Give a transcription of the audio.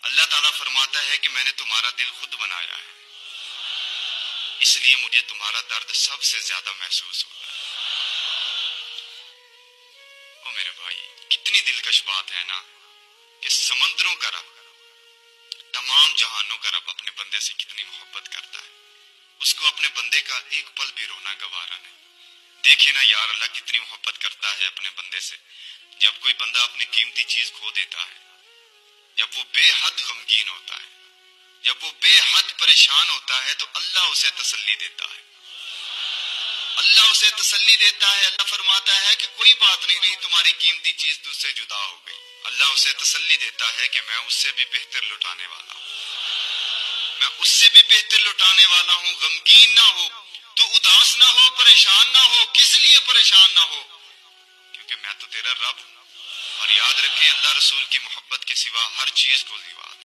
اللہ تعالیٰ فرماتا ہے کہ میں نے تمہارا دل خود بنایا ہے، اس لیے مجھے تمہارا درد سب سے زیادہ محسوس ہوتا ہے۔ او میرے بھائی، کتنی دلکش بات ہے نا کہ سمندروں کا رب، تمام جہانوں کا رب اپنے بندے سے کتنی محبت کرتا ہے، اس کو اپنے بندے کا ایک پل بھی رونا گوارا نہیں۔ دیکھیں نا یار، اللہ کتنی محبت کرتا ہے اپنے بندے سے۔ جب کوئی بندہ اپنی قیمتی چیز کھو دیتا ہے، جب وہ بے حد غمگین ہوتا ہے، جب وہ بے حد پریشان ہوتا ہے، تو اللہ اسے تسلی دیتا ہے، اللہ اسے تسلی دیتا ہے۔ اللہ فرماتا ہے کہ کوئی بات نہیں، تمہاری قیمتی چیز تجھ سے جدا ہو گئی۔ اللہ اسے تسلی دیتا ہے کہ میں اس سے بھی بہتر لٹانے والا ہوں، میں اس سے بھی بہتر لٹانے والا ہوں۔ غمگین نہ ہو تو، اداس نہ ہو، پریشان نہ ہو۔ کس لیے پریشان نہ ہو؟ کیونکہ میں تو تیرا رب ہوں۔ اور یاد رکھیں، اللہ رسول کی محبت کے سوا ہر چیز کو زیوا